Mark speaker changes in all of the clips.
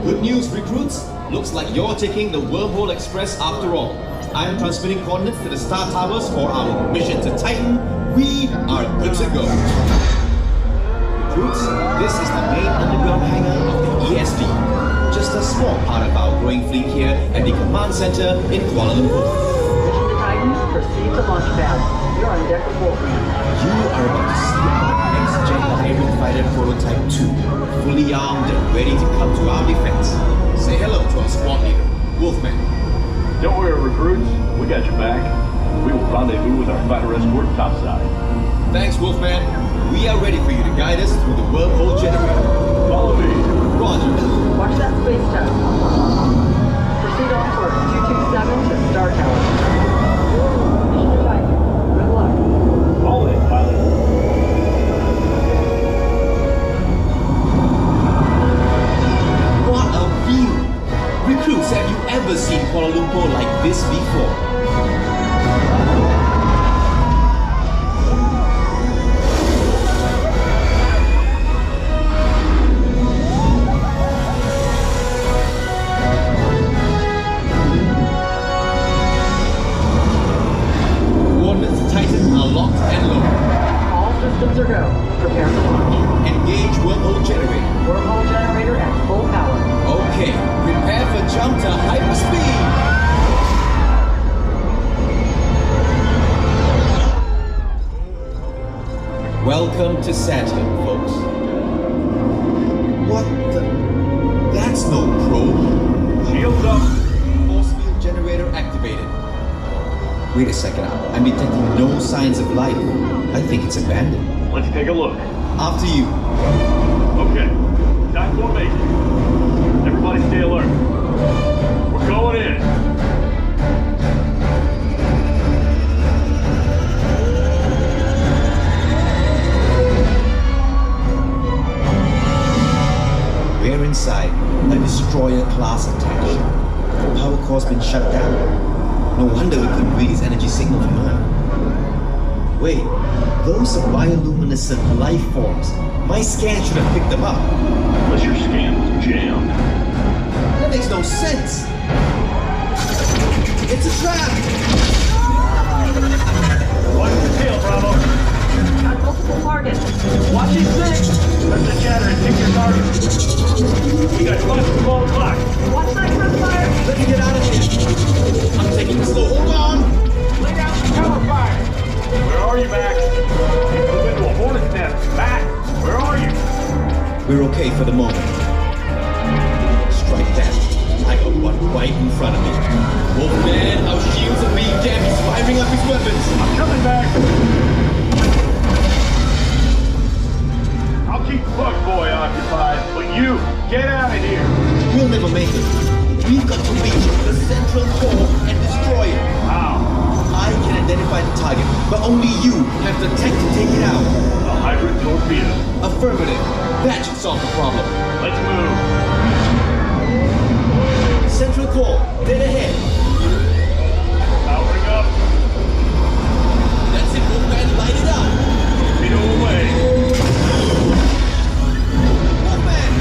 Speaker 1: Good news, recruits. Looks like you're taking the Wormhole Express after all. I am transmitting coordinates to the Star Towers for our mission to Titan. We are good to go. Recruits, this is the main underground hangar of the ESD. Just a small part of our growing fleet here at the command center in Kuala Lumpur.
Speaker 2: Mission to Titan, proceed to launch pad. You're on deck of Wolfman.
Speaker 1: You are about to see our next-gen aerial fighter prototype 2, fully armed and ready to come to our defense. Say hello to our squad leader, Wolfman.
Speaker 3: Don't worry, recruits. We got your back. We will rendezvous with our fighter escort topside.
Speaker 1: Thanks, Wolfman. We are ready for you to guide us through the wormhole generator.
Speaker 3: Follow me.
Speaker 1: Roger.
Speaker 2: Watch that space test. Proceed on course 227 to Star Tower. Mission to Titan. Good luck.
Speaker 3: All in, pilot.
Speaker 1: What a view! Recruits, have you ever seen Kuala Lumpur like this before? Coordinates to Titan are locked and loaded.
Speaker 2: All systems are go. Prepare for launch.
Speaker 1: Engage wormhole generator.
Speaker 2: Wormhole generator at full power.
Speaker 1: Okay, prepare for jump to hyperspeed! Welcome to Saturn, folks. What the? That's no probe.
Speaker 3: Shields up.
Speaker 1: Force field generator activated. Wait a second, I'm detecting no signs of life. I think it's abandoned.
Speaker 3: Let's take a look.
Speaker 1: After you.
Speaker 3: Okay. Time formation. Everybody stay alert. We're going in.
Speaker 1: We're inside a destroyer-class attack ship. The power core's been shut down. No wonder we couldn't read his energy signal from Earth. Wait, those are bioluminescent life forms. My scan should have picked them up.
Speaker 3: Unless your scan was jammed.
Speaker 1: That makes no sense. It's a trap!
Speaker 3: Watch the tail, Bravo.
Speaker 2: Got multiple targets.
Speaker 3: Watch his six. Let the chatter and pick your target. We got tons of small clock.
Speaker 2: Watch that crossfire.
Speaker 1: Let me get out of here. I'm taking it slow. Hold on!
Speaker 3: Lay down the cover fire. Where are you, Max? You flew into a hornet's nest. Max, where are you?
Speaker 1: We're okay for the moment. Strike that. I got one right in front of me. Wolfman, our shields are being jammed. He's firing up his weapons.
Speaker 3: I'm coming back. I'll keep Bug Boy occupied, but you, get out of here.
Speaker 1: We'll never make it. We've got to reach the central core and destroy it.
Speaker 3: How?
Speaker 1: I can identify the target, but only you have the tech to take it out.
Speaker 3: A hybrid torpedo.
Speaker 1: Affirmative. That should solve the problem.
Speaker 3: Let's move.
Speaker 1: Central core, dead ahead.
Speaker 3: Powering up.
Speaker 1: That's it, Wolfman, light it up.
Speaker 3: Torpedo away.
Speaker 1: Wolfman!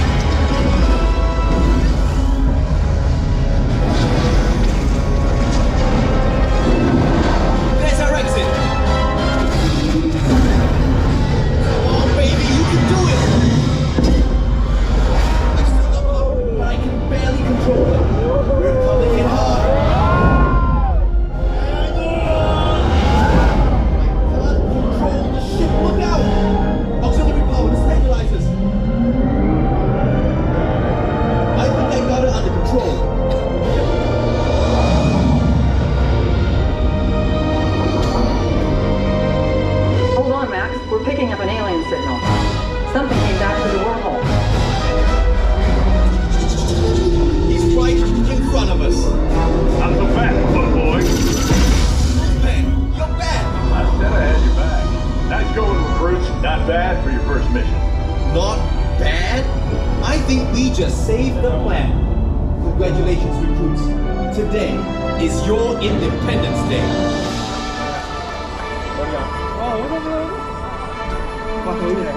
Speaker 1: There's our exit. Come on, baby, you can do it. I still got power, but I can barely control them. We're coming in hard. Hang on! I can't control the ship. Look out! Auxiliary power to stabilizers. I think I got it under control.
Speaker 2: Hold on, Max. We're picking up an alien signal. Something came back through the wormhole.
Speaker 1: He's right in front of us.
Speaker 3: Not so fast, Bug Boy.
Speaker 1: Man, you're bad.
Speaker 3: I said I had your back. Nice going, recruits. Not bad for your first mission.
Speaker 1: Not bad? I think we just saved the planet. Congratulations, recruits. Today is your Independence Day.
Speaker 4: Qua thứ này